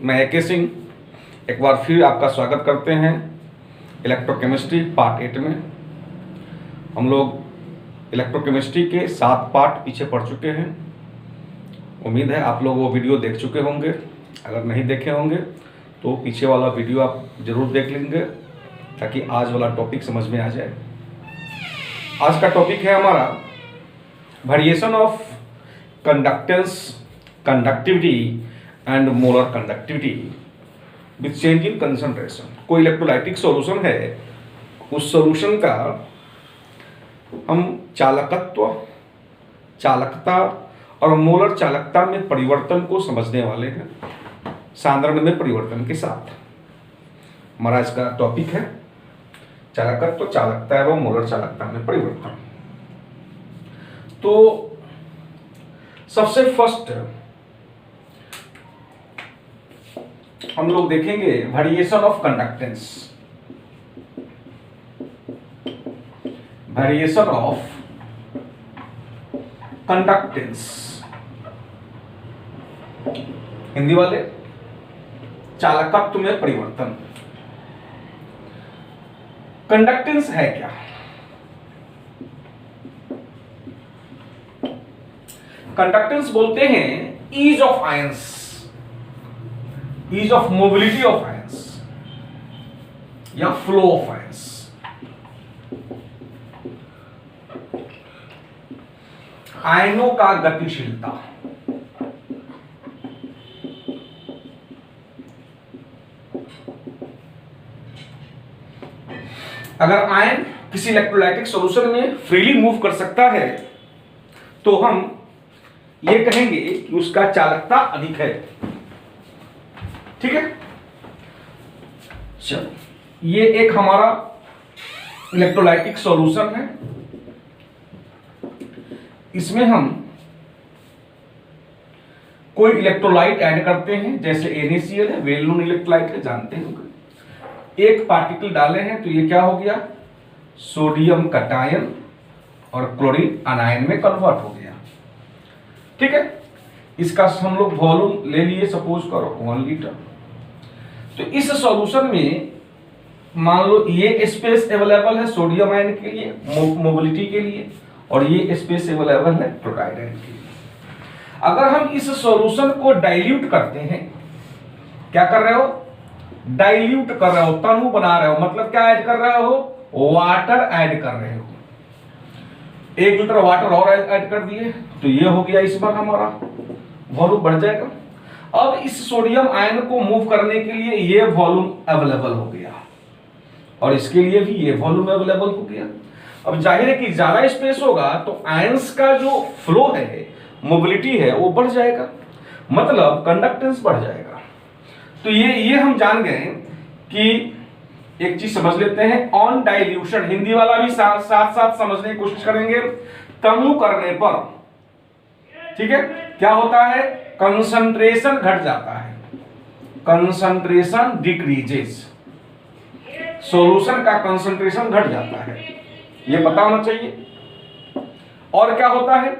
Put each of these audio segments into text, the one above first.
मैं AK सिंह एक बार फिर आपका स्वागत करते हैं इलेक्ट्रोकेमिस्ट्री पार्ट 8 में। हम लोग इलेक्ट्रोकेमिस्ट्री के 7 पार्ट पीछे पढ़ चुके हैं। उम्मीद है आप लोग वो वीडियो देख चुके होंगे। अगर नहीं देखे होंगे तो पीछे वाला वीडियो आप ज़रूर देख लेंगे ताकि आज वाला टॉपिक समझ में आ जाए। आज का टॉपिक है हमारा variation of conductance, conductivity and molar conductivity with change in concentration. कोई इलेक्ट्रोलाइटिक सॉल्यूशन है, उस सॉल्यूशन का हम चालकत्व, चालकता और मोलर चालकता में परिवर्तन को समझने वाले हैं, सांद्रण में परिवर्तन के साथ। हमारा इसका टॉपिक है चालकत्व, चालकता एवं मोलर चालकता में परिवर्तन। तो सबसे फर्स्ट हम लोग देखेंगे variation of conductance. Variation of conductance, Hindi वाले चालकत्व में परिवर्तन। कंडक्टेंस है क्या? कंडक्टेंस बोलते हैं ease of ions, ease of mobility of ions या फ्लो ऑफ आयंस। आयनों का गतिशीलता। अगर आयन किसी इलेक्ट्रोलाइटिक सॉल्यूशन में फ्रीली मूव कर सकता है तो हम ये कहेंगे कि उसका चालकता अधिक है। ठीक है, चलो ये एक हमारा इलेक्ट्रोलाइटिक सॉल्यूशन है। इसमें हम कोई इलेक्ट्रोलाइट ऐड करते हैं, जैसे NaCl है, वेल नोन इलेक्ट्रोलाइट है, जानते होंगे। एक पार्टिकल डाले हैं तो ये क्या हो गया, सोडियम कटायन और क्लोरीन अनायन में कन्वर्ट हो गया। ठीक है, इसका हम लोग वॉल्यूम ले लिए, सपोज करो 1 लीटर। तो इस सॉल्यूशन में मान लो ये स्पेस अवेलेबल है सोडियम आयन के लिए, मोबिलिटी के लिए, और ये स्पेस अवेलेबल है क्लोराइड आयन के लिए। अगर हम इस सॉल्यूशन को डाइल्यूट करते हैं, क्या कर रहे हो, डाइल्यूट कर रहे हो, तनु बना रहे हो, मतलब क्या ऐड कर रहे हो, वाटर ऐड कर रहे हो। 1 लीटर वाटर और ऐड कर दिए तो ये हो गया, इस बार हमारा वॉल्यूम बढ़ जाएगा। अब इस सोडियम आयन को मूव करने के लिए ये वॉल्यूम अवेलेबल हो गया और इसके लिए भी ये वॉल्यूम अवेलेबल हो गया। अब जाहिर है कि ज्यादा स्पेस होगा तो आयंस का जो फ्लो है, मोबिलिटी है, वो बढ़ जाएगा, मतलब कंडक्टेंस बढ़ जाएगा। तो ये हम जान गए कि एक चीज समझ लेते हैं, ऑन डाइल्यूशन, हिंदी वाला भी साथ साथ समझने की कोशिश करेंगे। तनु करने पर, ठीक है, क्या होता है, कंसंट्रेशन घट जाता है, कंसंट्रेशन डिक्रीजेस, सॉल्यूशन का कंसंट्रेशन घट जाता है, ये पता होना चाहिए। और क्या होता है,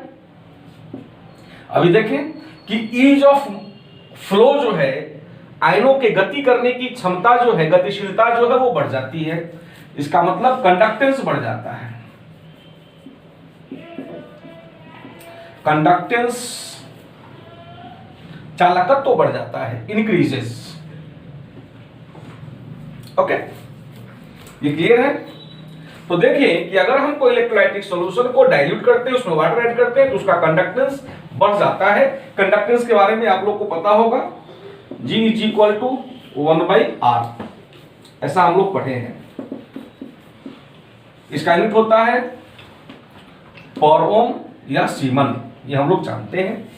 अभी देखें कि ईज ऑफ फ्लो जो है, आयनों के गति करने की क्षमता जो है, गतिशीलता जो है वो बढ़ जाती है। इसका मतलब कंडक्टेंस बढ़ जाता है। कंडक्टेंस, चालकत्व तो बढ़ जाता है, इंक्रीजेस। ओके, ये क्लियर है? तो देखिए कि अगर हम कोई इलेक्ट्रोलाइटिक सॉल्यूशन को डाइल्यूट करते हैं, उसमें वाटर ऐड करते हैं तो उसका कंडक्टेंस बढ़ जाता है। कंडक्टेंस के बारे में आप लोग को पता होगा, G = 1/R, ऐसा हम लोग पढ़े हैं। इसका यूनिट होता है पर ओम या सीमन, ये हम लोग जानते हैं।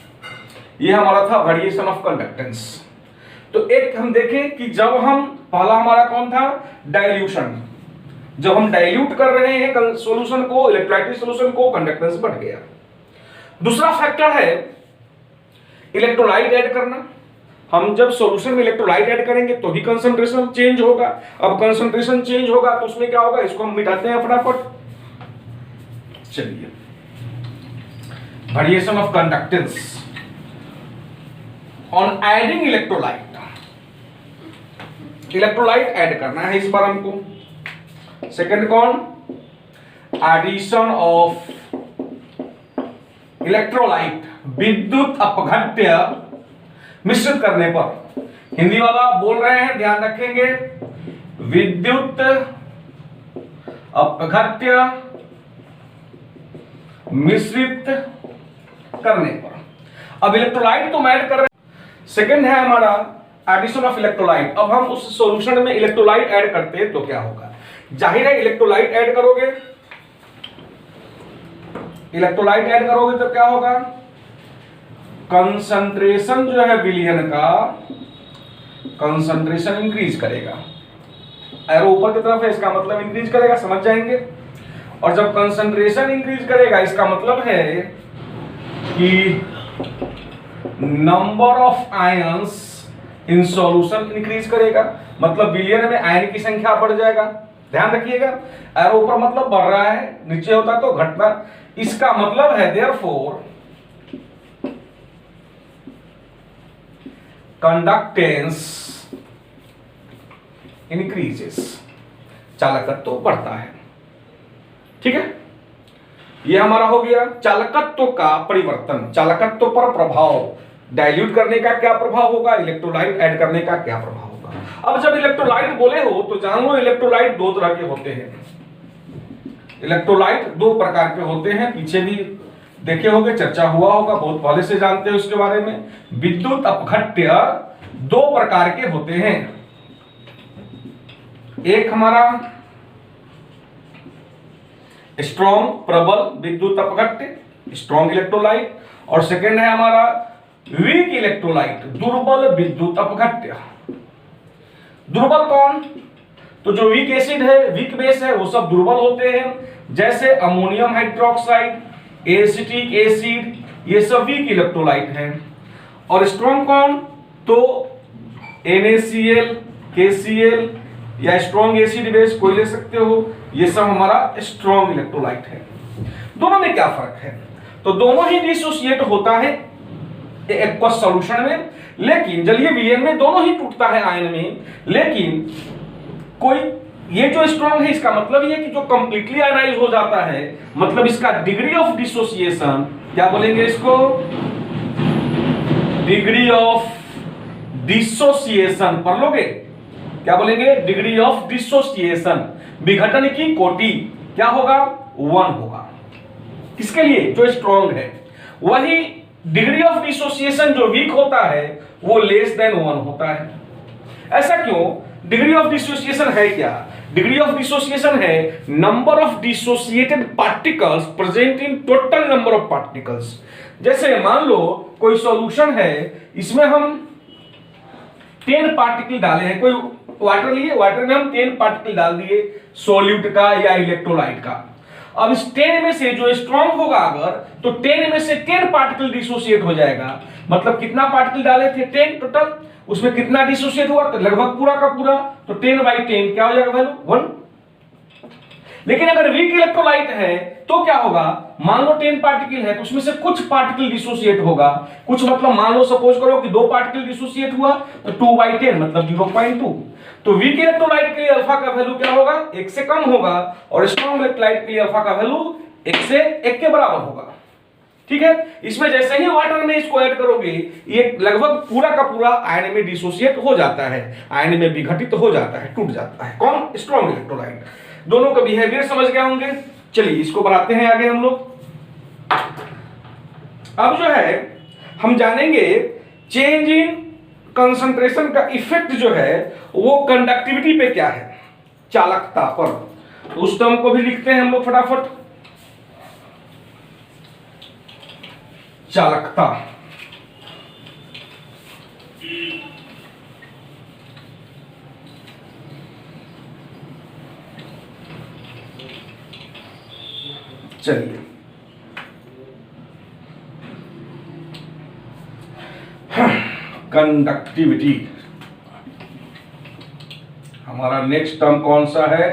ये हमारा था वेरिएशन ऑफ कंडक्टेंस। तो एक हम देखें कि जब हम, पहला हमारा कौन था, डाइल्यूशन। जब हम डाइल्यूट कर रहे हैं सॉल्यूशन को, इलेक्ट्रोलाइटिक सॉल्यूशन को, कंडक्टेंस बढ़ गया। दूसरा फैक्टर है इलेक्ट्रोलाइट ऐड करना। हम जब सॉल्यूशन में इलेक्ट्रोलाइट ऐड करेंगे तो भी कंसंट्रेशन चेंज होगा। अब कंसंट्रेशन चेंज होगा तो उसमें क्या होगा, इसको हम मिटाते हैं फटाफट। चलिए, variation of conductance on adding electrolyte. Electrolyte add करना है इस बार हमको। सेकंड कौन, एडिशन ऑफ इलेक्ट्रोलाइट, विद्युत अपघट्य मिश्रित करने पर। हिंदी वाला बोल रहे हैं, ध्यान रखेंगे, विद्युत अपघट्य मिश्रित करने पर। अब इलेक्ट्रोलाइट तो ऐड कर रहे हैं, सेकंड है हमारा एडिशन ऑफ इलेक्ट्रोलाइट। अब हम उस सॉल्यूशन में इलेक्ट्रोलाइट ऐड करते हैं तो क्या होगा, जाहिर है इलेक्ट्रोलाइट ऐड करोगे, इलेक्ट्रोलाइट ऐड करोगे तो क्या होगा, कंसंट्रेशन जो है विलयन का, कंसंट्रेशन इंक्रीज करेगा। एरो ऊपर की तरफ है, इसका मतलब इंक्रीज करेगा, समझ जाएंगे। और जब कंसंट्रेशन इंक्रीज करेगा इसका मतलब है कि number of ions in solution increase करेगा, मतलब विलयन में आयन की संख्या बढ़ जाएगा। ध्यान रखिएगा, एरो ऊपर मतलब बढ़ रहा है, नीचे होता तो घटना। इसका मतलब है देयरफॉर कंडक्टेंस इंक्रीजेस, चालकत्व तो बढ़ता है। ठीक है, ये हमारा हो गया चालकत्व का परिवर्तन, चालकत्व पर प्रभाव। डाइल्यूट करने का क्या प्रभाव होगा, इलेक्ट्रोलाइट ऐड करने का क्या प्रभाव होगा। अब जब इलेक्ट्रोलाइट बोले हो तो जान लो इलेक्ट्रोलाइट दो तरह के होते हैं। इलेक्ट्रोलाइट दो प्रकार के होते हैं, पीछे भी देखे होंगे, चर्चा हुआ होगा, बहुत पहले से जानते हैं उसके बारे में। विद्युत अपघट्य दो प्रकार के होते हैं, एक हमारा स्ट्रॉन्ग प्रबल विद्युत अपघट्य, स्ट्रॉन्ग इलेक्ट्रोलाइट, और सेकेंड है हमारा वीक इलेक्ट्रोलाइट, दुर्बल विद्युत अपघट्य। दुर्बल कौन, तो जो वीक एसिड है, वीक बेस है, वो सब दुर्बल होते हैं, जैसे अमोनियम हाइड्रोक्साइड, एसिटिक एसिड, ये सब वीक इलेक्ट्रोलाइट हैं। और स्ट्रॉन्ग कौन, तो NaCl, KCl या स्ट्रॉन्ग एसिड बेस कोई ले सकते हो, ये सब हमारा स्ट्रॉन्ग इलेक्ट्रोलाइट है। दोनों में क्या फर्क है, तो दोनों ही डिसोसिएट होता है एक्वस सॉल्यूशन में, लेकिन जलीय विलयन में दोनों ही टूटता है आयन में। लेकिन कोई ये जो स्ट्रॉन्ग है इसका मतलब ये कि जो कंप्लीटली आयनाइज हो जाता है, मतलब इसका डिग्री ऑफ डिसोसिएशन क्या बोलेंगे इसको, डिग्री ऑफ डिसोसिएशन पढ़ लोगे, क्या बोलेंगे, डिग्री ऑफ डिसोसिएशन, विघटन की कोटि क्या होगा, 1 होगा। किसके लिए, जो स्ट्रॉन्ग है। वही डिग्री ऑफ डिसोसिएशन जो वीक होता है वो लेस देन 1 होता है। ऐसा क्यों, डिग्री ऑफ डिसोसिएशन है क्या, डिग्री ऑफ डिसोसिएशन है number of dissociated particles present in total number of particles. जैसे मान लो कोई सॉल्यूशन है, इसमें हम 10 पार्टिकल डाले हैं, कोई वाटर लिए, वाटर में हम 10 पार्टिकल डाल दिए सॉल्यूट का या इलेक्ट्रोलाइट का। अब इस 10 में से जो स्ट्रॉन्ग होगा अगर, तो 10 में से 10 पार्टिकल डिसोसिएट हो जाएगा। मतलब कितना पार्टिकल डाले थे, 10 टोटल, उसमें कितना डिसोसिएट हुआ, तो लगभग पूरा का पूरा, तो 10/10 क्या हो जाएगा वैल्यू, 1। लेकिन अगर वीक इलेक्ट्रोलाइट है तो क्या होगा, मान लो 10 पार्टिकल है तो उसमें से कुछ पार्टिकल डिसोसिएट होगा, कुछ मतलब मान लो सपोज करो कि 2 पार्टिकल डिसोसिएट हुआ तो 2/10 मतलब 0.2। तो वीक इलेक्ट्रोलाइट के लिए अल्फा का वैल्यू क्या होगा, 1 से कम होगा, और स्ट्रॉन्ग इलेक्ट्रोलाइट के लिए अल्फा का वैल्यू 1 से 1 के बराबर होगा। ठीक है, इसमें जैसे ही वाटर में इसको ऐड करोगे ये लगभग पूरा का पूरा आयन में डिसोसिएट हो जाता है, आयन में विघटित हो जाता है, टूट जाता है। कौन, स्ट्रॉन्ग इलेक्ट्रोलाइट। दोनों का बिहेवियर समझ गए होंगे। चलिए इसको बढ़ाते हैं आगे हम लोग। अब जो है हम जानेंगे चेंज इन कंसंट्रेशन का इफेक्ट जो है वो कंडक्टिविटी पे क्या है, चालकता पर। तो उस टर्म को भी लिखते हैं हम लोग फटाफट, चालकता। चलिए कंडक्टिविटी, हमारा नेक्स्ट टर्म कौन सा है,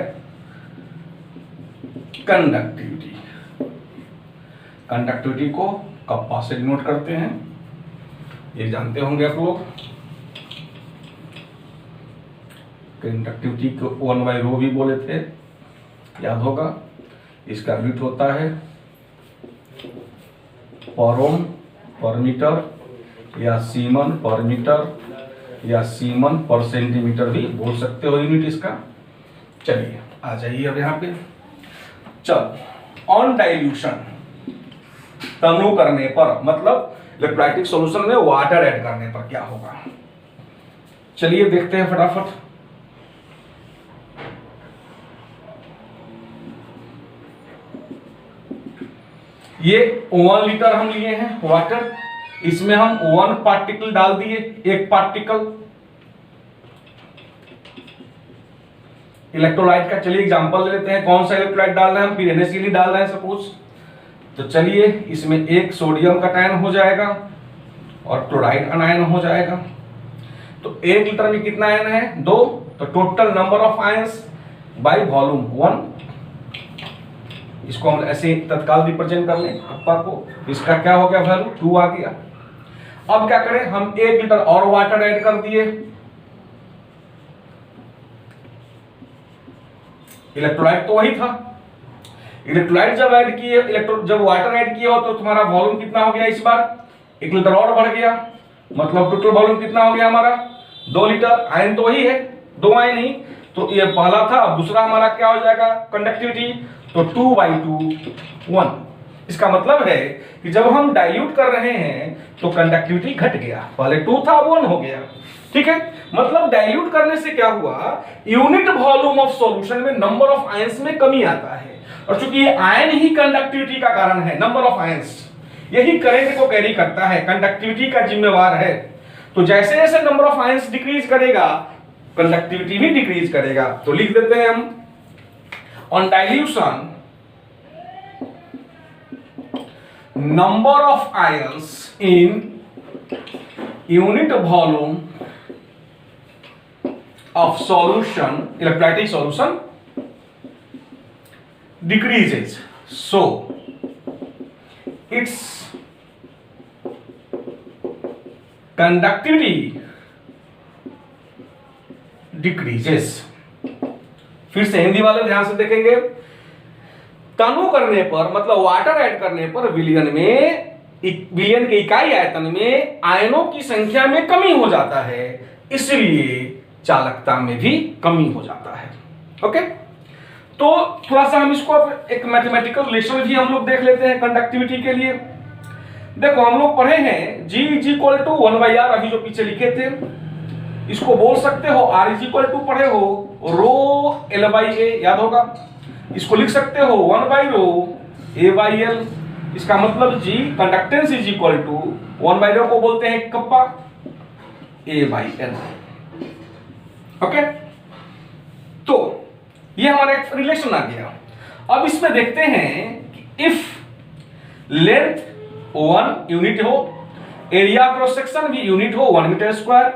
कंडक्टिविटी। कंडक्टिविटी को कप्पा से डिनोट करते हैं, ये जानते होंगे आप लोग। कंडक्टिविटी को 1/ρ भी बोले थे, याद होगा। इसका यूनिट होता है पर ओम पर मीटर या सीमन पर मीटर या सीमन पर सेंटीमीटर भी बोल सकते हो यूनिट इसका। चलिए आ जाइए अब यहाँ पे। चल ऑन डाइल्यूशन, तनु करने पर, मतलब इलेक्ट्रोलाइटिक सॉल्यूशन में वाटर ऐड करने पर क्या होगा। चलिए देखते हैं फटाफट। ये 1 लीटर हम लिए हैं वाटर, इसमें हम 1 पार्टिकल डाल दिए, 1 पार्टिकल इलेक्ट्रोलाइट का। चलिए एग्जांपल ले लेते हैं, कौन सा इलेक्ट्रोलाइट डाल रहे हैं हम, फिर NaCl डाल रहे हैं सपोज। तो चलिए इसमें 1 सोडियम कटायन हो जाएगा और क्लोराइड अनायन हो जाएगा। तो 1 लीटर में कितना आयन है, 2। तो total number of ions by volume 1। इसको हम ऐसे तत्काल रिप्रेजेंट कर लें अप्पा को, इसका क्या हो गया वैल्यू 2 आ गया। अब क्या करें, हम 1 लीटर और वाटर ऐड कर दिए। इलेक्ट्रोलाइट तो वही था, इलेक्ट्रोलाइट जब ऐड किए, जब वाटर ऐड किया हो तो तुम्हारा वॉल्यूम कितना हो गया, इस बार 1 लीटर और बढ़ गया, मतलब टोटल वॉल्यूम कितना हो गया हमारा 2 लीटर। आयन तो वही है, 2 आयन ही, तो ये पहला था। अब दूसरा हमारा क्या हो जाएगा कंडक्टिविटी, तो 2/2 1। इसका मतलब है कि जब हम डाइल्यूट कर रहे हैं तो कंडक्टिविटी घट गया, पहले 2 था 1 हो गया। ठीक है, मतलब डाइल्यूट करने से क्या हुआ, यूनिट वॉल्यूम ऑफ सॉल्यूशन में नंबर ऑफ आयंस में कमी आता है। और चूंकि ये आयन ही कंडक्टिविटी का कारण है, नंबर ऑफ आयंस यही करंट को कैरी करता है, कंडक्टिविटी का जिम्मेवार है। तो जैसे जैसे नंबर ऑफ आयंस डिक्रीज करेगा, कंडक्टिविटी भी डिक्रीज करेगा। तो लिख देते हैं हम, on dilution number of ions in unit volume of solution, electrolytic solution decreases, so its conductivity decreases। फिर से हिंदी वाले ध्यान से देखेंगे, तनु करने पर मतलब वाटर ऐड करने पर विलयन के इकाई आयतन में आयनों की संख्या में कमी हो जाता है, इसलिए चालकता में भी कमी हो जाता है। ओके, तो थोड़ा सा हम इसको एक मैथमेटिकल रिलेशन भी हम लोग देख लेते हैं कंडक्टिविटी के लिए। देखो हम लोग पढ़े हैं G = 1/r, अभी जो पीछे लिखे थे इसको बोल सकते हो R = पढ़े हो ρ L/A, याद होगा। इसको लिख सकते हो 1/ρ A/L। इसका मतलब G कंडक्टेंस = 1/ρ को बोलते हैं कप्पा A/L। ओके, तो ये हमारा एक रिलेशन आ गया। अब इसमें देखते हैं कि इफ लेंथ 1 यूनिट हो, एरिया क्रॉस सेक्शन भी यूनिट हो 1 metre square,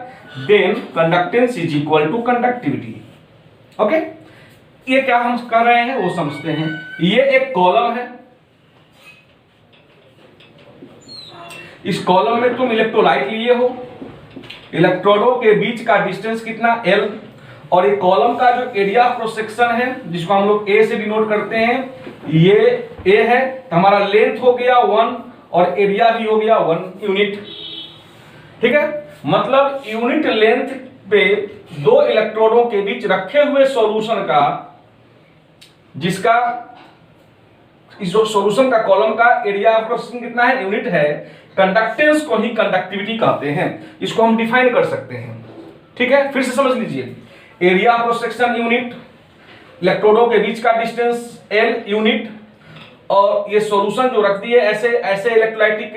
then conductance = conductivity. Okay, ये क्या हम कर रहे हैं वो समझते हैं। ये एक कॉलम है, इस कॉलम में तुम इलेक्ट्रोलाइट लिए हो, इलेक्ट्रोडों के बीच का डिस्टेंस कितना L, और ये कॉलम का जो एरिया क्रॉस सेक्शन है जिसको हम लोग A से डिनोट करते हैं, ये A है। हमारा लेंथ हो गया 1 और एरिया भी हो गया 1 यूनिट। ठीक है, मतलब यूनिट लेंथ पे 2 इलेक्ट्रोडों के बीच रखे हुए सॉल्यूशन का, जिसका इस सॉल्यूशन का कॉलम का एरिया क्रॉस सेक्शन कितना है, यूनिट है, कंडक्टेंस को ही कंडक्टिविटी कहते हैं। इसको हम डिफाइन कर सकते हैं। ठीक है, फिर से समझ लीजिए, एरिया क्रॉस सेक्शन यूनिट, इलेक्ट्रोडों के बीच का डिस्टेंस L यूनिट, और ये सॉल्यूशन जो रख दिए ऐसे ऐसे इलेक्ट्रोलाइटिक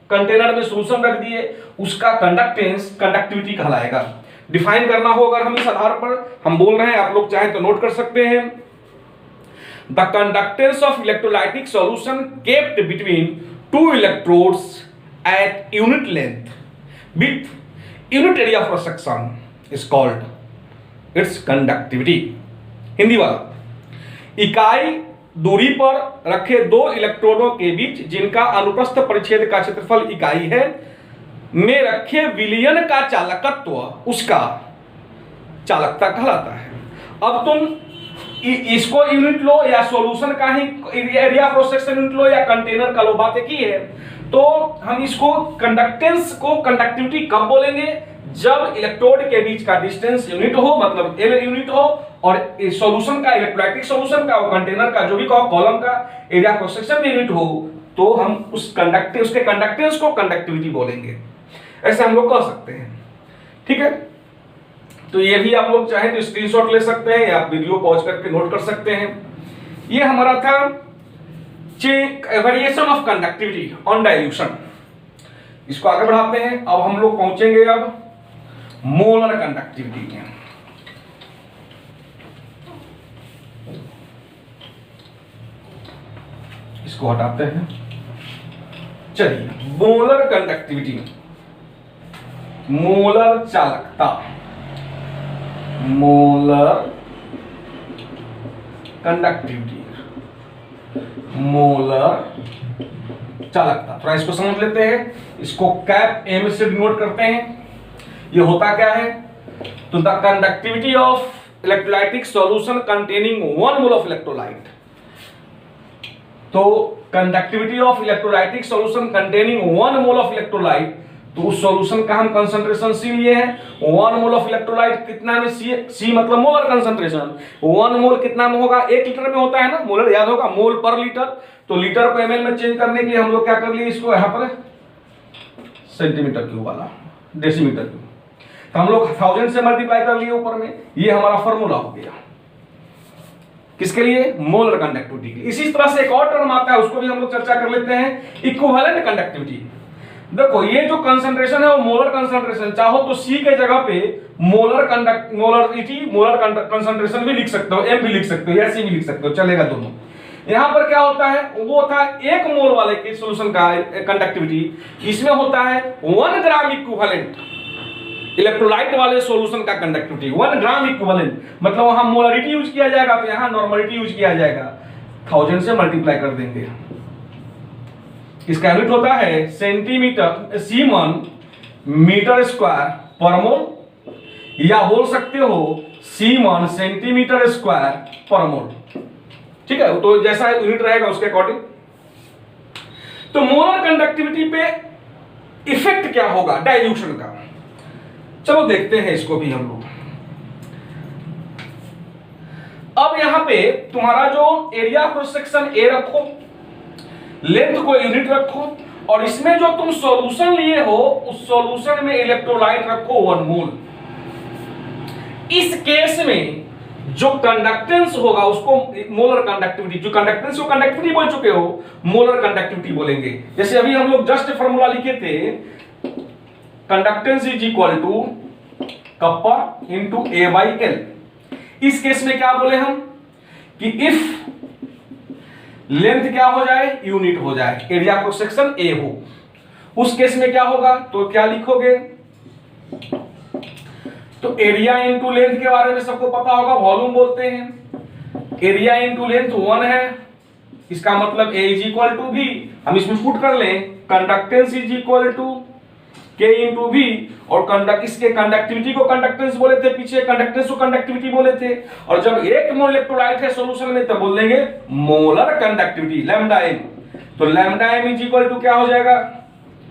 कंटेनर में सॉल्यूशन रख दिए, उसका कंडक्टेंस कंडक्टिविटी कहलाएगा। डिफाइन करना हो अगर हम इस आधार पर हम बोल रहे हैं, आप लोग चाहे तो नोट कर सकते हैं। The conductance of electrolytic solution kept between 2 electrodes at unit length with unit area of cross section is called its conductivity। Hindi वाला, इकाई दूरी पर रखे 2 इलेक्ट्रोडों के बीच जिनका अनुप्रस्थ परिच्छेद का क्षेत्रफल इकाई है में रखे विलयन का चालकत्व उसका चालकता कहलाता है। अब तुम इसको यूनिट लो या सॉल्यूशन का ही एरिया क्रॉस सेक्शन यूनिट लो या कंटेनर का लो, बात एक ही है। तो हम इसको कंडक्टेंस को कंडक्टिविटी कब बोलेंगे, जब इलेक्ट्रोड के बीच का डिस्टेंस यूनिट हो, मतलब एल यूनिट हो, और सॉल्यूशन का इलेक्ट्रोलाइटिक सॉल्यूशन का, वो कंटेनर का जो भी कहो, कॉलम का एरिया क्रॉस सेक्शन यूनिट हो, तो हम उसके कंडक्टेंस को कंडक्टिविटी बोलेंगे। ऐसे हम लोग कह सकते हैं, ठीक है। तो ये भी आप लोग चाहें तो स्क्रीनशॉट ले सकते हैं या वीडियो पॉज करके नोट कर सकते हैं। ये हमारा था variation of conductivity on dilution. इसको आगे बढ़ाते हैं। अब हम लोग पहुंचेंगे अब मोलर कंडक्टिविटी में। इसको हटाते हैं। चलिए, मोलर कंडक्टिविटी, मोलर चालकता, मोलर कंडक्टिविटी, मोलर चालकता। थोड़ा इसको समझ लेते हैं। इसको कैप एम से डिनोट करते हैं। ये होता क्या है, तो the conductivity of electrolytic solution containing 1 mole of electrolyte. तो conductivity of electrolytic solution containing 1 mole of electrolyte, तो उस सॉल्यूशन का हम कंसंट्रेशन सी लिए हैं। 1 मोल ऑफ इलेक्ट्रोलाइट कितना में, सी मतलब मोलर कंसंट्रेशन। 1 मोल कितना में होगा, 1 लीटर में होता है ना, मोलर याद होगा, मोल पर लीटर। तो लीटर को एमएल में चेंज करने के लिए हम लोग क्या कर लिए, इसको यहां पर सेंटीमीटर क्यूब वाला, डेसीमीटर क्यूब, तो हम लोग 1000 से मल्टीप्लाई कर लिए ऊपर में। ये हमारा फॉर्मूला हो गया किसके लिए, मोलर कंडक्टिविटी के लिए। इसी तरह से एक और टर्म आता है, उसको भी हम लोग चर्चा कर लेते हैं, इक्विवेलेंट कंडक्टिविटी। देखो, ये जो कंसंट्रेशन है वो मोलर कंसंट्रेशन, चाहो तो सी के जगह पे मोलर कंसंट्रेशन भी लिख सकते हो, एम भी लिख सकते हो या सी भी लिख सकते हो, चलेगा दोनों। यहां पर क्या होता है, वो होता है 1 मोल वाले के सॉल्यूशन का कंडक्टिविटी, इसमें होता है 1 ग्राम इक्विवेलेंट इलेक्ट्रोलाइट वाले सॉल्यूशन का कंडक्टिविटी। 1 ग्राम इक्विवेलेंट मतलब वहां मोलरिटी यूज किया जाएगा, तो यहां नॉर्मलिटी यूज किया जाएगा, 1000 से मल्टीप्लाई कर देंगे। इसका यूनिट होता है सेंटीमीटर, सीमन मीटर स्क्वायर पर मोल, या बोल सकते हो सीमन सेंटीमीटर स्क्वायर पर मोल, ठीक है। तो जैसा यूनिट रहेगा उसके अकॉर्डिंग। तो मोलर कंडक्टिविटी पे इफेक्ट क्या होगा डाइल्यूशन का, चलो देखते हैं इसको भी हम लोग। अब यहां पे तुम्हारा जो एरिया क्रॉस सेक्शन ए रखो, लेंथ को यूनिट रखो, और इसमें जो तुम सॉल्यूशन लिए हो उस सॉल्यूशन में इलेक्ट्रोलाइट रखो 1 मोल। इस केस में जो कंडक्टेंस होगा उसको मोलर कंडक्टिविटी, जो कंडक्टेंस को कंडक्टिविटी बोल चुके हो, मोलर कंडक्टिविटी बोलेंगे। जैसे अभी हम लोग जस्ट फॉर्मूला लिखे थे, conductance is equal to kappa into A by L. इस केस में क्या बोले हम कि इफ लेंथ क्या हो जाए, यूनिट हो जाए, एरिया क्रॉस सेक्शन ए हो, उस केस में क्या होगा, तो क्या लिखोगे, तो एरिया इंटू लेंथ के बारे में सबको पता होगा, वॉल्यूम बोलते हैं। एरिया इंटू लेंथ 1 है, इसका मतलब ए इज इक्वल टू भी, हम इसमें पुट कर लें कंडक्टेंस इज इक्वल टू के इंटू भी, और इसके कंडक्टिविटी को कंडक्टेंस बोले थे, पीछे कंडक्टेंस को कंडक्टिविटी बोले थे। और जब 1 मोल इलेक्ट्रोलाइट है सॉल्यूशन में तब बोल देंगे मोलर कंडक्टिविटी लैम्डा एम। तो lambda M is equal to क्या हो जाएगा,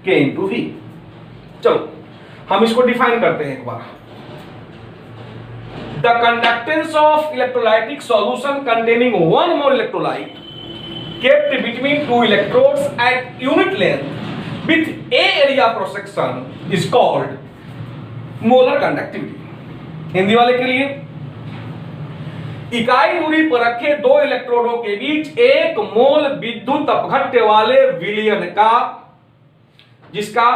के इंटू वी। चलो हम इसको डिफाइन करते हैं एक बार। The conductance of electrolytic solution containing 1 mole electrolyte kept between 2 electrodes at unit length with a area cross section is called molar conductivity। Hindi वाले के लिए, इकाई दूरी पर रखे 2 इलेक्ट्रोडों के बीच 1 मोल विद्युत अपघट्य वाले विलयन का, जिसका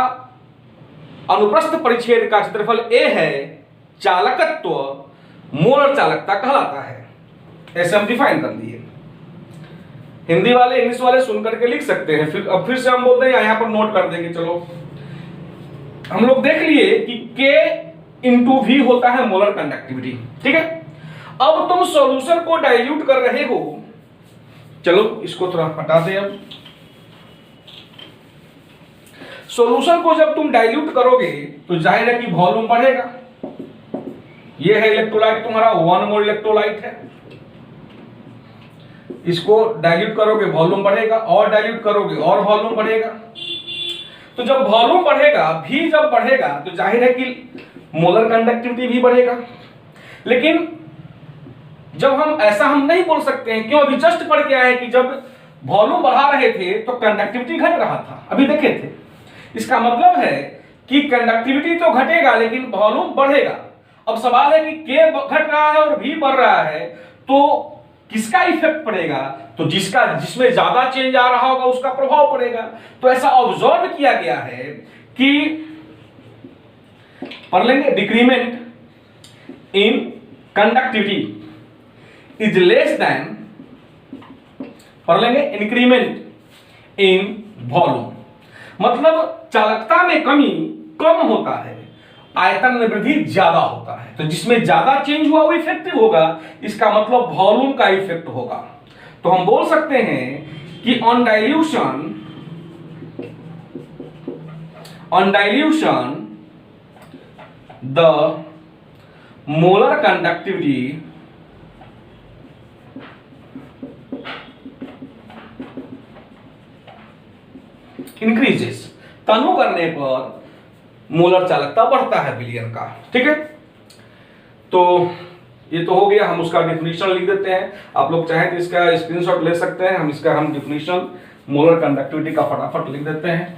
अनुप्रस्थ परिच्छेद का क्षेत्रफल a है, चालकत्व मोलर चालकता कहलाता है। ऐसे हम डिफाइन कर दिए। हिंदी वाले इंग्लिश वाले सुन करके लिख सकते हैं, फिर से हम बोलते हैं, यहां पर नोट कर देंगे। चलो हम लोग देख लिए कि K इंटू V होता है मोलर कंडक्टिविटी, ठीक है। अब तुम सॉल्यूशन को डाइल्यूट कर रहे हो, चलो इसको थोड़ा हटा दे। अब सॉल्यूशन को जब तुम डाइल्यूट करोगे तो जाहिर है कि वॉल्यूम बढ़ेगा, ये है इलेक्ट्रोलाइट तुम्हारा 1 मोल इलेक्ट्रोलाइट है। इसको डाइल्यूट करोगे वॉल्यूम बढ़ेगा, और डाइल्यूट करोगे और वॉल्यूम बढ़ेगा। तो जब वॉल्यूम बढ़ेगा, भी जब बढ़ेगा, तो जाहिर है कि मोलर कंडक्टिविटी भी बढ़ेगा। लेकिन जब हम नहीं बोल सकते हैं, क्यों? अभी जस्ट पढ़ के आए कि जब वॉल्यूम बढ़ा रहे थे तो कंडक्टिविटी घट रहा था, अभी देखे थे। इसका मतलब है कि कंडक्टिविटी तो घटेगा लेकिन वॉल्यूम बढ़ेगा। अब सवाल है कि के घट रहा है और भी बढ़ रहा है, तो किसका इफेक्ट पड़ेगा? तो जिसमें ज्यादा चेंज आ रहा होगा उसका प्रभाव पड़ेगा। तो ऐसा ऑब्जर्व किया गया है कि पढ़ लेंगे, decrement in conductivity is less than, पढ़ लेंगे, इंक्रीमेंट इन वॉल्यूम। मतलब चालकता में कमी कम होता है, आयतन में वृद्धि ज्यादा होता है। तो जिसमें ज्यादा चेंज हुआ वो इफेक्टिव होगा, इसका मतलब वॉल्यूम का इफेक्ट होगा। तो हम बोल सकते हैं कि on dilution the molar conductivity increases, तनु करने पर मोलर चालकता बढ़ता है विलयन का। ठीक है, तो ये तो हो गया। हम उसका डिफिनीशन लिख देते हैं। आप लोग चाहें तो इसका स्क्रीनशॉट ले सकते हैं। हम डिफिनीशन मोलर कंडक्टिविटी का फटाफट लिख देते हैं।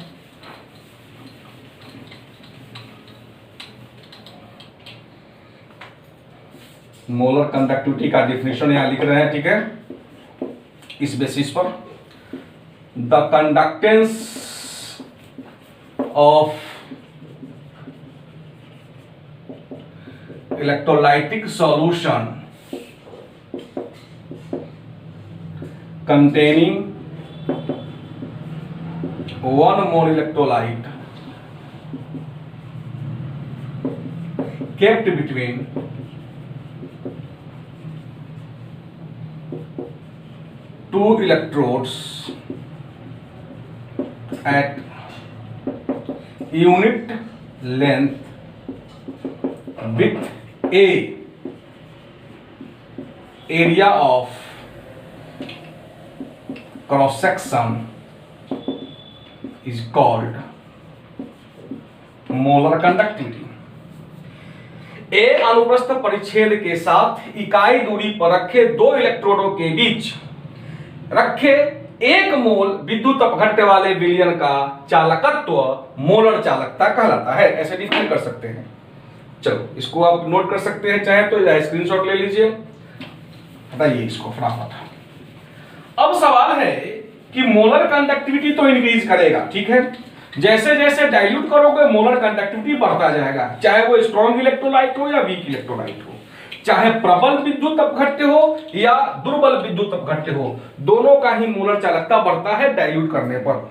मोलर कंडक्टिविटी का डिफिनीशन यहां लिख रहे हैं। ठीक है, इस बेसिस पर the conductance of electrolytic solution containing 1 mole electrolyte kept between 2 electrodes at unit length with a area of cross section is called molar conductivity। ए अनुप्रस्थ परिच्छेद के साथ इकाई दूरी पर रखे 2 इलेक्ट्रोडों के बीच रखे 1 मोल विद्युत अपघट्य वाले विलयन का चालकत्व मोलर चालकता कहलाता है। ऐसे डिफाइन कर सकते हैं। चलो इसको आप नोट कर सकते हैं, चाहे तो या स्क्रीनशॉट ले लीजिए, बताइए इसको फटाफट। अब सवाल है कि मोलर कंडक्टिविटी तो इंक्रीज करेगा, ठीक है। जैसे जैसे डाइल्यूट करोगे मोलर कंडक्टिविटी बढ़ता जाएगा, चाहे वो स्ट्रॉन्ग इलेक्ट्रोलाइट हो या वीक इलेक्ट्रोलाइट हो, चाहे प्रबल विद्युत अपघट्य हो या दुर्बल विद्युत अपघट्य हो, दोनों का ही मोलर चालकता बढ़ता है डाइल्यूट करने पर।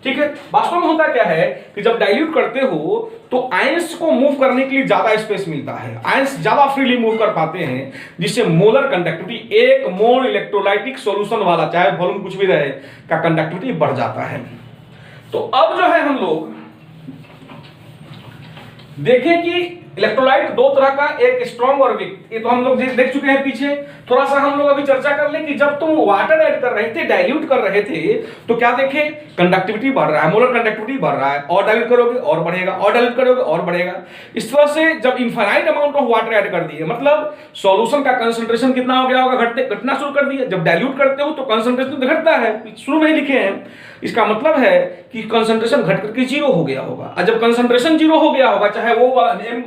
ठीक है, वास्तव में होता क्या है कि जब डाइल्यूट करते हो तो आयंस को मूव करने के लिए ज्यादा स्पेस मिलता है, आयंस ज्यादा फ्रीली मूव कर पाते हैं, जिससे मोलर कंडक्टिविटी 1 मोल इलेक्ट्रोलाइटिक सॉल्यूशन वाला, चाहे वॉल्यूम कुछ भी रहे, का कंडक्टिविटी बढ़ जाता है। तो अब जो है हम लोग देखें कि इलेक्ट्रोलाइट 2 तरह का, एक स्ट्रॉन्ग और वीक, ये तो हम लोग देख चुके हैं पीछे। थोड़ा सा हम लोग अभी चर्चा कर लें कि जब तुम वाटर ऐड कर रहे थे, डाइल्यूट कर रहे थे, तो क्या देखे, कंडक्टिविटी बढ़ रहा है, मोलर कंडक्टिविटी बढ़ रहा है, और डाइल्यूट करोगे और बढ़ेगा, और डाइल्यूट करोगे और बढ़ेगा। इस तरह से जब infinite amount of water add कर दिए, मतलब सॉल्यूशन का कंसंट्रेशन कितना हो गया होगा, घटना शुरू कर दिया। जब डाइल्यूट करते हो तो कंसंट्रेशन घटता है, शुरू में ही लिखे हैं। इसका मतलब है कि कंसंट्रेशन घट करके 0 हो गया होगा, और जब कंसंट्रेशन 0 हो गया होगा, चाहे वो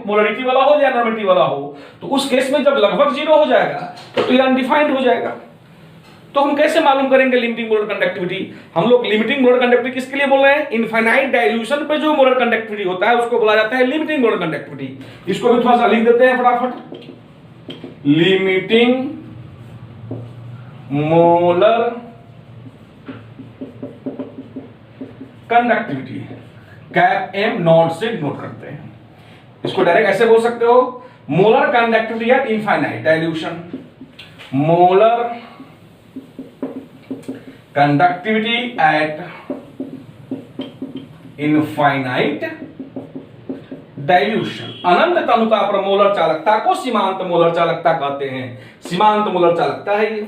मोलरिटी वाला हो या नॉर्मलिटी वाला हो, तो उस केस में जब लगभग 0 हो जाएगा तो ये अनडिफाइंड हो जाएगा। तो हम कैसे मालूम करेंगे लिमिटिंग मोलर कंडक्टिविटी? हम लोग लिमिटिंग मोलर कंडक्टिविटी किसके लिए बोल रहे हैं? इनफाइनाइट डाइल्यूशन पे जो मोलर कंडक्टिविटी होता है उसको बोला जाता है लिमिटिंग मोलर कंडक्टिविटी। इसको भी थोड़ा सा लिख देते हैं फटाफट, limiting molar conductivity, cap M naught से नोट करते हैं। इसको डायरेक्ट ऐसे बोल सकते हो, molar conductivity at infinite dilution, molar conductivity at infinite dilution. अनंत तनुता पर मोलर चालकता को सीमांत मोलर चालकता कहते हैं। सीमांत मोलर चालकता है ये,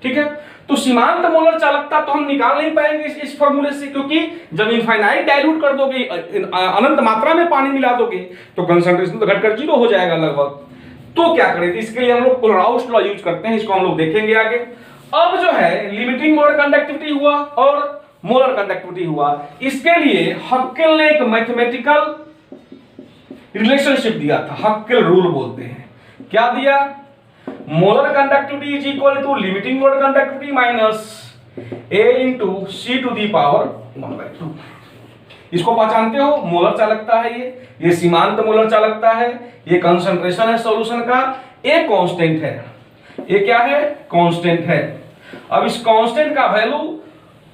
ठीक है। तो सीमांत मोलर चालकता तो हम निकाल नहीं पाएंगे इस फॉर्मूले से, क्योंकि जब इनफाइनाइट डाइल्यूट कर दोगे, अनंत मात्रा में पानी मिला दोगे, तो कंसंट्रेशन तो घटकर 0 हो जाएगा लगभग। तो क्या करें, इसके लिए हम लोग कोलराउस लॉ यूज करते हैं, इसको हम लोग देखेंगे आगे। अब जो है लिमिटिंग मोलर कंडक्टिविटी हुआ और मोलर कंडक्टिविटी हुआ, इसके लिए हक्केल ने एक मैथमेटिकल रिलेशनशिप दिया था, हक्केल रूल बोलते हैं। क्या दिया? Molar conductivity is equal to limiting molar conductivity minus a into C to the power 1/2। इसको पहचानते हो, मोलर चालकता है ये सीमांत मोलर चालकता है, ये कंसंट्रेशन है सॉल्यूशन का, एक कांस्टेंट है, ये क्या है? कांस्टेंट है। अब इस कांस्टेंट का वैल्यू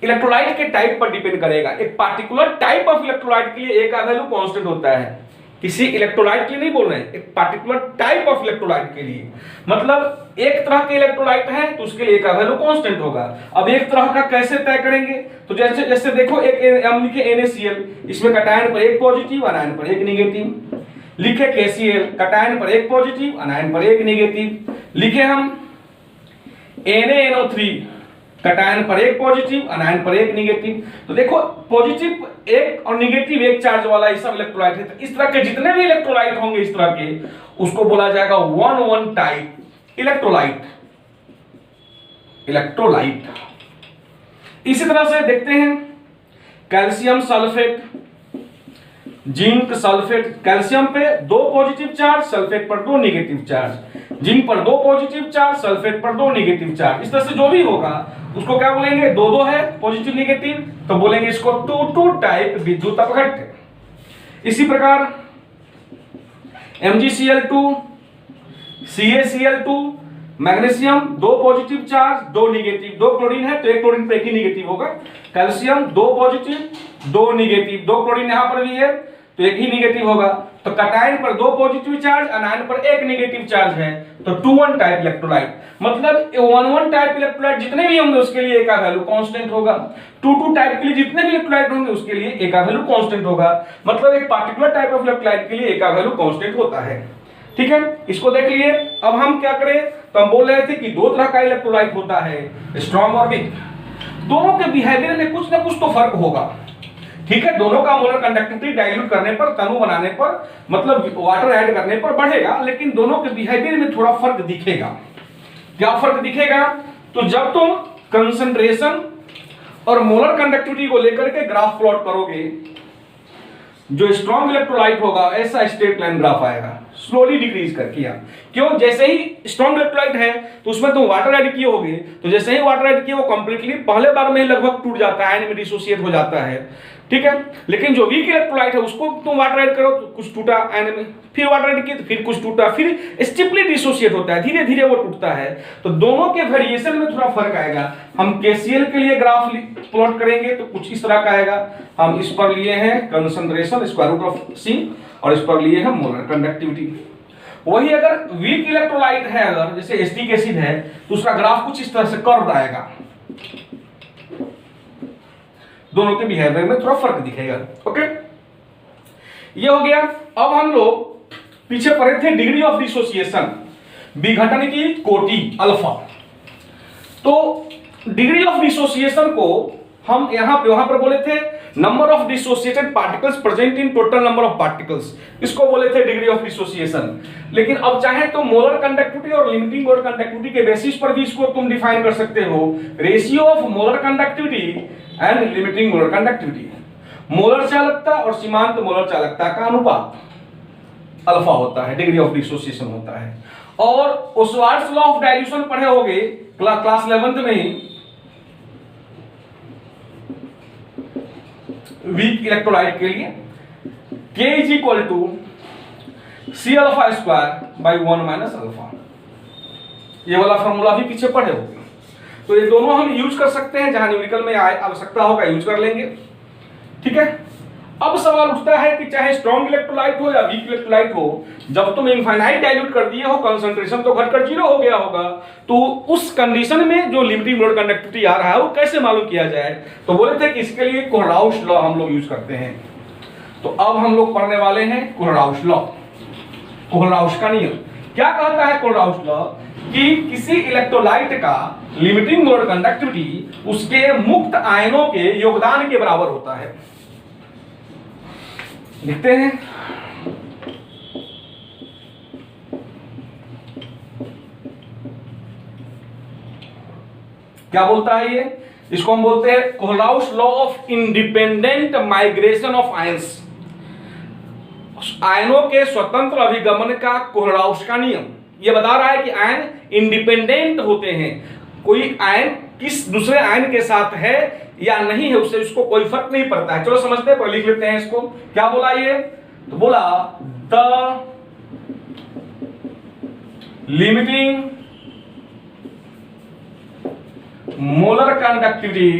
इलेक्ट्रोलाइट के टाइप पर डिपेंड करेगा। एक पार्टिकुलर टाइप ऑफ इलेक्ट्रोलाइट के लिए ए का वैल्यू कांस्टेंट होता है, किसी इलेक्ट्रोलाइट के लिए नहीं बोल रहे हैं, एक पार्टिकुलर टाइप ऑफ इलेक्ट्रोलाइट के लिए। मतलब एक तरह के इलेक्ट्रोलाइट है तो उसके लिए का वैल्यू कांस्टेंट होगा। अब एक तरह का कैसे तय करेंगे? तो जैसे जैसे देखो, एक हम लिखे NaCl, इसमें कटायन पर एक पॉजिटिव, अनायन पर एक नेगेटिव। लिखे KCl, कटायन पर एक पॉजिटिव, अनायन पर एक नेगेटिव। लिखे हम NaNO3, कटायन पर एक पॉजिटिव, अनायन पर एक नेगेटिव। तो देखो, पॉजिटिव एक और नेगेटिव एक चार्ज वाला ये सब इलेक्ट्रोलाइट है। तो इस तरह के जितने भी इलेक्ट्रोलाइट होंगे इस तरह के, उसको बोला जाएगा 1-1 टाइप इलेक्ट्रोलाइट। इसी तरह से देखते हैं calcium sulphate, zinc sulphate. Calcium पे 2 पॉजिटिव चार्ज, सल्फेट पर 2 नेगेटिव चार्ज, जिंक पर 2 पॉजिटिव चार्ज, सल्फेट पर 2 नेगेटिव चार्ज। इस तरह से जो भी होगा उसको क्या बोलेंगे? 2-2 है पॉजिटिव नेगेटिव, तो बोलेंगे इसको 2-2 टाइप विद्युत अपघट्य। इसी प्रकार MgCl2, CaCl2, magnesium 2 positive charge, 2 negative, 2 chlorine है तो एक क्लोरीन पे एक ही नेगेटिव होगा। कैल्शियम 2 पॉजिटिव, 2 नेगेटिव, 2 क्लोरीन यहां पर भी है तो एक ही नेगेटिव होगा। तो कटायन पर 2 पॉजिटिव चार्ज, अनायन पर एक नेगेटिव चार्ज है, तो 2-1 टाइप इलेक्ट्रोलाइट। मतलब 1-1 टाइप इलेक्ट्रोलाइट जितने भी होंगे उसके लिए ए का वैल्यू कांस्टेंट होगा। 2-2 टाइप के लिए जितने भी इलेक्ट्रोलाइट होंगे उसके लिए ए का वैल्यू कांस्टेंट होगा। मतलब एक पार्टिकुलर टाइप ऑफ इलेक्ट्रोलाइट के लिए ए का वैल्यू कांस्टेंट होता है, ठीक है। इसको देख लिए। अब हम क्या करें, तो हम बोल रहे थे कि 2 तरह का इलेक्ट्रोलाइट होता है, स्ट्रॉन्ग और वीक। दोनों के बिहेवियर में कुछ ना कुछ तो फर्क होगा, ठीक है। दोनों का मोलर कंडक्टिविटी डाइल्यूट करने पर, तनु बनाने पर, मतलब वाटर ऐड करने पर बढ़ेगा, लेकिन दोनों के बिहेवियर में थोड़ा फर्क दिखेगा। क्या फर्क दिखेगा? तो जब तुम कंसंट्रेशन और मोलर कंडक्टिविटी को लेकर के ग्राफ प्लॉट करोगे, जो स्ट्रॉन्ग इलेक्ट्रोलाइट होगा ऐसा स्ट्रेट लाइन ग्राफ आएगा, स्लोली डिक्रीज कर किया। क्यों? जैसे ही स्ट्रॉन्ग इलेक्ट्रोलाइट है तो उसमें तुम वाटर ऐड किए होगे, तो जैसे ही वाटर ऐड किए वो कंप्लीटली पहले बार में ही लगभग टूट जाता है, आयन में डिसोसिएट हो जाता है, ठीक है। लेकिन जो वीक इलेक्ट्रोलाइट है उसको तुम वाटर ऐड करो तो कुछ टूटा आयन में, फिर वाटर ऐड किए तो फिर कुछ टूटा, फिर स्टिपली डिसोसिएट होता है, धीरे धीरे वो टूटता है। तो दोनों के वेरिएशन में थोड़ा फर्क आएगा। हम KCl के लिए ग्राफ प्लॉट करेंगे तो कुछ इस तरह का आएगा। हम इस पर लिए हैं concentration square root of C और इस पर लिए हैं मोलर कंडक्टिविटी। वही अगर वीक इलेक्ट्रोलाइट है, अगर जैसे एसिटिक एसिड है, तो उसका ग्राफ कुछ इस तरह से कर्व आएगा। दोनों के बिहेवियर में थोड़ा फर्क दिखेगा, ओके। ये हो गया। अब हम लोग पीछे पढ़े थे डिग्री ऑफ डिसोसिएशन, विघटन की कोटि अल्फा। तो डिग्री ऑफ डिसोसिएशन को हम वहां पर बोले थे number of dissociated particles present in total number of particles, इसको बोले थे डिग्री ऑफ डिसोसिएशन। लेकिन अब चाहे तो मोलर कंडक्टिविटी और लिमिटिंग मोलर कंडक्टिविटी के बेसिस पर भी इसको तुम डिफाइन कर सकते हो, ratio of molar conductivity and limiting molar conductivity. Molar चालकता और सीमांत मोलर चालकता का अनुपात अल्फा होता है, डिग्री ऑफ डिसोसिएशन होता है। और ओस्वाल्ड्स लॉ ऑफ डाइल्यूशन पढ़े होगे क्लास 11th में ही, वीक इलेक्ट्रोलाइट के लिए K is equal to C alpha square by 1 minus alpha. ये वाला फॉर्मूला भी पीछे पढ़े होंगे। तो ये दोनों हम यूज कर सकते हैं, जहां न्यूमेरिकल में आवश्यकता होगा यूज कर लेंगे, ठीक है। अब सवाल उठता है कि चाहे स्ट्रॉन्ग इलेक्ट्रोलाइट हो या वीक इलेक्ट्रोलाइट हो, जब तुम इनफाइनाइट डाइल्यूट कर दिए हो, कंसंट्रेशन तो घटकर 0 हो गया होगा, तो उस कंडीशन में जो लिमिटिंग मोलर कंडक्टिविटी आ रहा है वो कैसे मालूम किया जाए? तो बोले थे कि इसके लिए कोलराउस लॉ हम लोग यूज करते हैं। तो अब हम लोग पढ़ने वाले हैं कोलराउस लॉ, कोलराउस का नियम। क्या कहता है कोलराउस लॉ कि किसी इलेक्ट्रोलाइट का लिमिटिंग मोलर कंडक्टिविटी उसके मुक्त आयनों के योगदान के बराबर होता है। लिखते हैं, क्या बोलता है ये, इसको हम बोलते हैं Kohlrausch law of independent migration of ions, आयनों के स्वतंत्र अभिगमन का कोलराउस का नियम। ये बता रहा है कि आयन इंडिपेंडेंट होते हैं, कोई आयन किस दूसरे आयन के साथ है या नहीं है उससे इसको कोई फर्क नहीं पड़ता है। चलो समझते हैं, लिख लेते हैं इसको। क्या बोला ये, तो बोला the limiting molar conductivity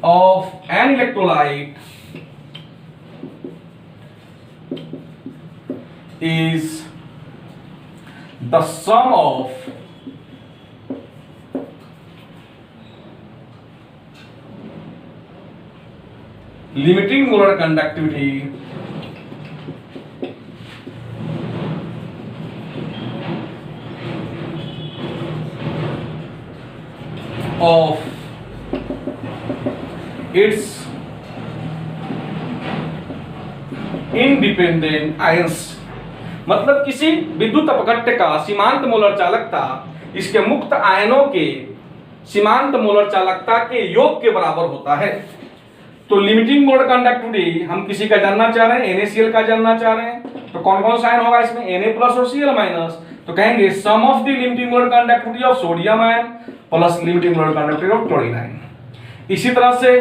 of an electrolyte is the sum of limiting molar conductivity of its independent ions। मतलब किसी विद्युत अपघट्य का सीमांत मोलर चालकता इसके मुक्त आयनों के सीमांत मोलर चालकता के योग के बराबर होता है। तो लिमिटिंग मोलर कंडक्टिविटी हम किसी का जानना चाह रहे हैं, NaCl का जानना चाह रहे हैं, तो कौन कौन सा आयन होगा इसमें, Na प्लस और Cl माइनस। तो कहेंगे sum of the limiting molar conductivity of sodium ion plus limiting molar conductivity of chlorine ion. इसी तरह से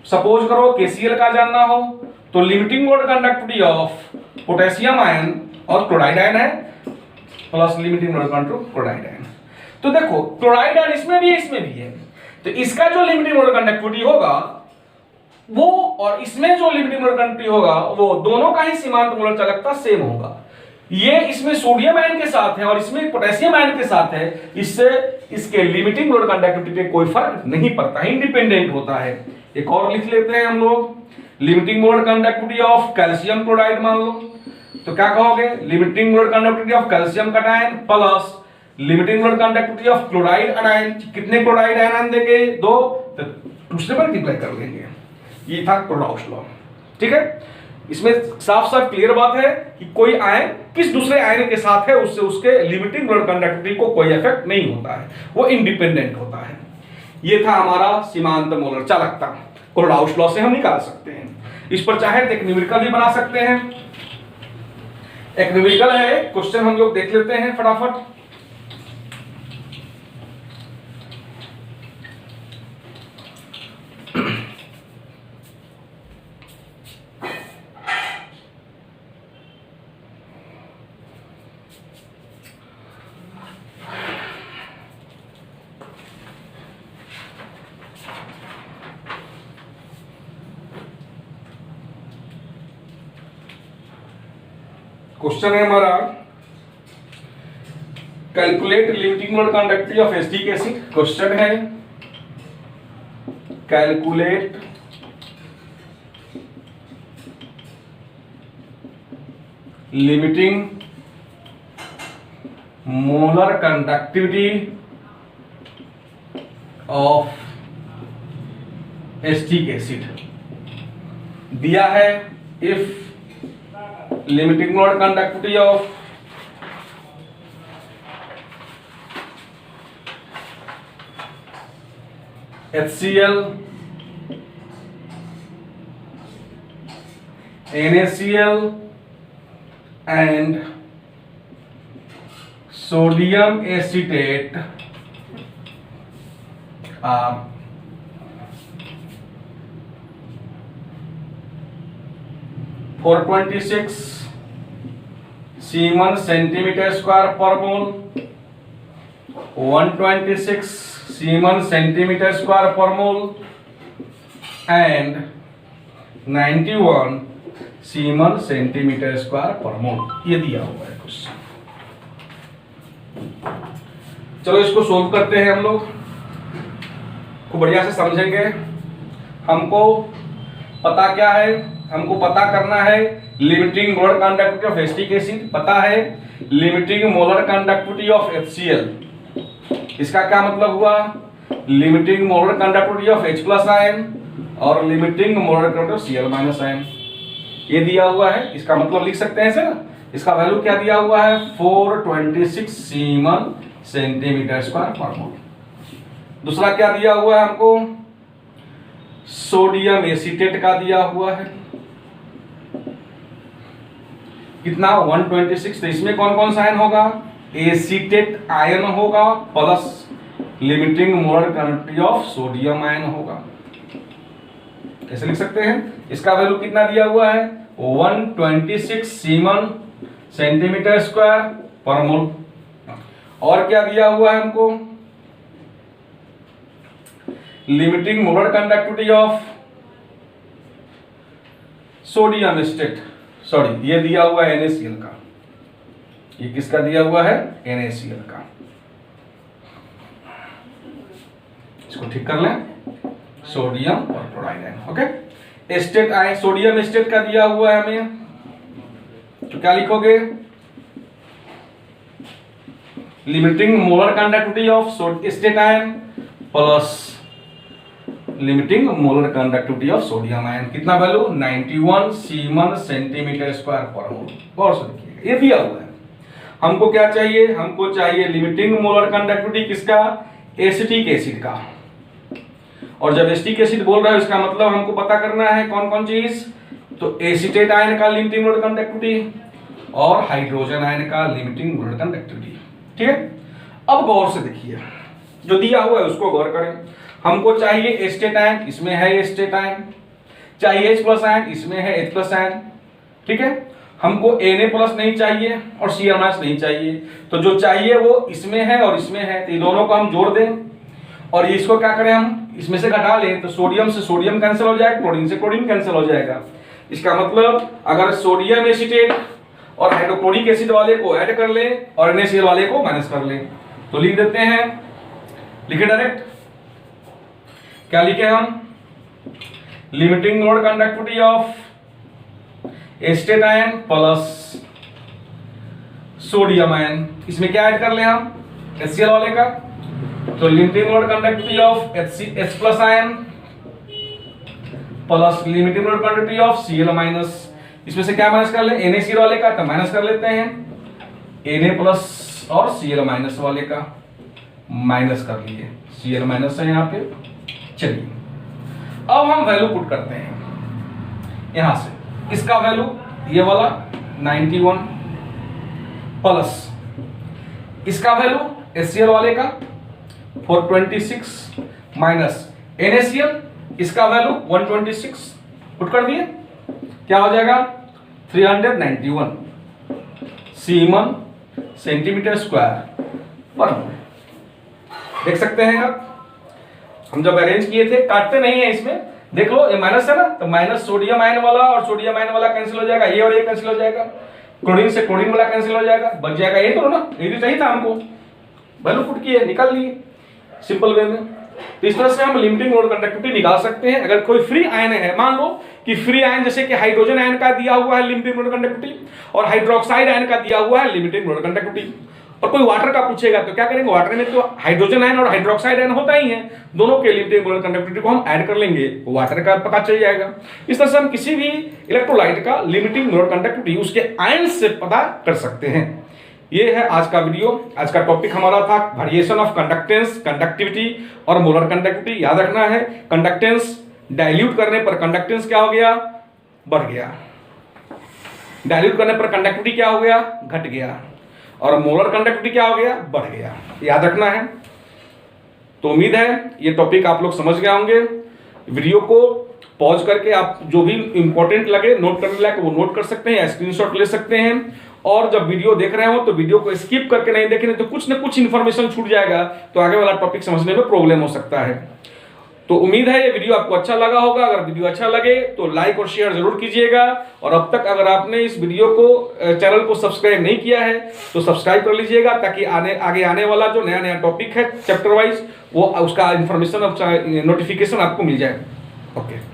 सपोज करो KCl का जानना हो तो limiting molar conductivity of potassium ion और क्लोराइड आयन है plus limiting molar conductivity chloride ion. तो देखो क्लोराइड आयन इसमें भी है, तो इसका जो लिमिटिंग मोलर कंडक्टिविटी होगा वो और इसमें जो लिमिटिंग मोलर कंडक्टिविटी होगा वो दोनों का ही सीमांत मोलर चालकता सेम होगा। ये इसमें सोडियम आयन के साथ है और इसमें पोटेशियम आयन के साथ है, इससे इसके लिमिटिंग मोलर कंडक्टिविटी पे कोई फर्क नहीं पड़ता, इंडिपेंडेंट होता है। एक और लिख लेते हैं हम लोग, limiting molar conductivity of calcium chloride मान लो, तो क्या कहोगे, limiting molar conductivity of calcium cation plus limiting molar conductivity of chloride ion. कितने क्लोराइड आयन देंगे, 2, तो दूसरे पर मल्टीप्लाई कर लेंगे। ये था कोलराउस लॉ, ठीक है। इसमें साफ साफ क्लियर बात है कि कोई आयन किस दूसरे आयन के साथ है उससे उसके लिमिटिंग मोलर कंडक्टिविटी को कोई इफेक्ट नहीं होता है, वो इंडिपेंडेंट होता है। ये था हमारा सीमांत मोलर चालकता, कोलराउस लॉ से हम निकाल सकते हैं। इस पर चाहे तो एक न्यूमेरिकल भी बना सकते हैं। एक न्यूमेरिकल है, क्वेश्चन हम लोग देख लेते हैं फटाफट। क्वेश्चन है हमारा, calculate limiting molar conductivity of acetic acid. Question है calculate limiting molar conductivity of acetic acid. दिया है if limiting molar conductivity of HCl, NaCl and sodium acetate are 426 semen centimetre square पर मोल, 126 सीमन सेंटीमीटर स्क्वायर पर mole and 91 semen centimetre square पर मोल। ये दिया हुआ है क्वेश्चन। चलो इसको सोल्व करते हैं हम लोग, को बढ़िया से समझेंगे। हमको पता क्या है, हमको पता करना है limiting molar conductivity of acetic acid, पता है limiting molar conductivity of HCl। इसका क्या मतलब हुआ, limiting molar conductivity of H+ ion और limiting molar conductivity of Cl- ion, ये दिया हुआ है। इसका मतलब लिख सकते हैं ऐसे ना, इसका वैल्यू क्या दिया हुआ है 426 सीमन सेंटीमीटर स्क्वायर पर मोल। दूसरा क्या दिया हुआ है हमको, सोडियम एसीटेट का दिया हुआ है कितना 126। तो इसमें कौन कौन सा आयन होगा, एसीटेट आयन होगा plus limiting molar conductivity of sodium ion होगा, ऐसे लिख सकते हैं। इसका वैल्यू कितना दिया हुआ है 126 सीमन सेंटीमीटर स्क्वायर पर मोल। और क्या दिया हुआ है हमको, limiting molar conductivity of sodium acetate, sorry ये दिया हुआ है NaCl का, ये किसका दिया हुआ है NaCl का, इसको ठीक कर लें, सोडियम और chloride ion. Okay, estate ion sodium estate का दिया हुआ है हमें, तो क्या लिखोगे, limiting molar conductivity of estate ion plus limiting molar conductivity of sodium ion, कितना वैल्यू 91 सीमन सेंटीमीटर स्क्वायर पर मोल। गौर से देखिएगा, ये दिया हुआ है। हमको क्या चाहिए, हमको चाहिए लिमिटिंग मोलर कंडक्टिविटी किसका, एसिटिक एसिड का। और जब एसिटिक एसिड बोल रहा है इसका मतलब हमको पता करना है कौन कौन चीज, तो एसीटेट आयन का लिमिटिंग मोलर कंडक्टिविटी और हाइड्रोजन आयन का लिमिटिंग मोलर कंडक्टिविटी। ठीक है, अब गौर से देखिए, जो दिया हुआ है उसको गौर करें। हमको चाहिए एस्टेट आयन, इसमें है एस्टेट आयन, चाहिए H+ आयन, इसमें है H+ आयन। ठीक है, हमको Na+ नहीं चाहिए और Cl- नहीं चाहिए, तो जो चाहिए वो इसमें है और इसमें है, तो ये दोनों को हम जोड़ दें और इसको क्या करें, हम इसमें से घटा लें, तो सोडियम से सोडियम कैंसिल हो जाएगा, क्लोरीन से क्लोरीन कैंसिल हो जाएगा। इसका मतलब अगर सोडियम एसीटेट और हाइड्रोक्लोरिक एसिड वाले को ऐड कर लें और NaCl वाले को माइनस कर लें, तो लिख देते हैं, लिखे डायरेक्ट, क्या लिखे हम, limiting molar conductivity of estate ion plus sodium ion, इसमें क्या ऐड कर ले हम HCl वाले का, तो limiting molar conductivity of H+ ion plus limiting molar conductivity of Cl-, इसमें से क्या माइनस कर ले, NaCl वाले का, तो माइनस कर लेते हैं, Na+ और Cl- वाले का माइनस कर लिए, Cl- है यहाँ पे। चलिए अब हम वैल्यू पुट करते हैं यहां से, इसका वैल्यू ये वाला 91 प्लस इसका वैल्यू HCl वाले का 426 माइनस NaCl, इसका वैल्यू 126 पुट कर दिए, क्या हो जाएगा 391 सीमन सेंटीमीटर स्क्वायर पर मोल। देख सकते हैं आप, हम जब अरेंज किए थे, काटते नहीं है इसमें, देख लो ये माइनस है ना, तो माइनस सोडियम आयन वाला और सोडियम आयन वाला कैंसिल हो जाएगा, ये और ये कैंसिल हो जाएगा, क्लोरीन से क्लोरीन वाला कैंसिल हो जाएगा, बच जाएगा ये, तो ना ये तो चाहिए था हमको, वैल्यू पुट किए निकाल लिए सिंपल वे में। तो इस तरह से हम लिमिटिंग मोलर कंडक्टिविटी निकाल सकते हैं। अगर कोई फ्री आयन है, मान लो कि फ्री आयन जैसे कि हाइड्रोजन आयन का दिया हुआ है लिमिटिंग मोलर कंडक्टिविटी और हाइड्रोक्साइड आयन का दिया हुआ है लिमिटिंग मोलर कंडक्टिविटी, और कोई वाटर का पूछेगा तो क्या करेंगे, वाटर में तो हाइड्रोजन आयन और हाइड्रोक्साइड आयन होता ही है, दोनों के लिमिटिंग मोलर कंडक्टिविटी को हम ऐड कर लेंगे, वाटर का पता चल जाएगा। इस तरह से हम किसी भी इलेक्ट्रोलाइट का लिमिटिंग मोलर कंडक्टिविटी उसके आयन से पता कर सकते हैं। ये है आज का वीडियो। आज का टॉपिक हमारा था वेरिएशन ऑफ कंडक्टेंस, कंडक्टिविटी और मोलर कंडक्टिविटी। याद रखना है, कंडक्टेंस डाइल्यूट करने पर कंडक्टेंस क्या हो गया, बढ़ गया, डाइल्यूट करने पर कंडक्टिविटी क्या हो गया, घट गया, और मोलर कंडक्टिविटी क्या हो गया, बढ़ गया। याद रखना है। तो उम्मीद है ये टॉपिक आप लोग समझ गए होंगे। वीडियो को पॉज करके आप जो भी इंपॉर्टेंट लगे नोट करने लायक वो नोट कर सकते हैं या स्क्रीनशॉट ले सकते हैं, और जब वीडियो देख रहे हो तो वीडियो को स्किप करके नहीं देखें, तो कुछ ना कुछ इन्फॉर्मेशन छूट जाएगा, तो आगे वाला टॉपिक समझने में प्रॉब्लम हो सकता है। तो उम्मीद है ये वीडियो आपको अच्छा लगा होगा। अगर वीडियो अच्छा लगे तो लाइक और शेयर जरूर कीजिएगा, और अब तक अगर आपने इस वीडियो को चैनल को सब्सक्राइब नहीं किया है तो सब्सक्राइब कर लीजिएगा, ताकि आगे आने वाला जो नया नया टॉपिक है चैप्टर वाइज वो उसका इन्फॉर्मेशन नोटिफिकेशन आपको मिल जाए। ओके।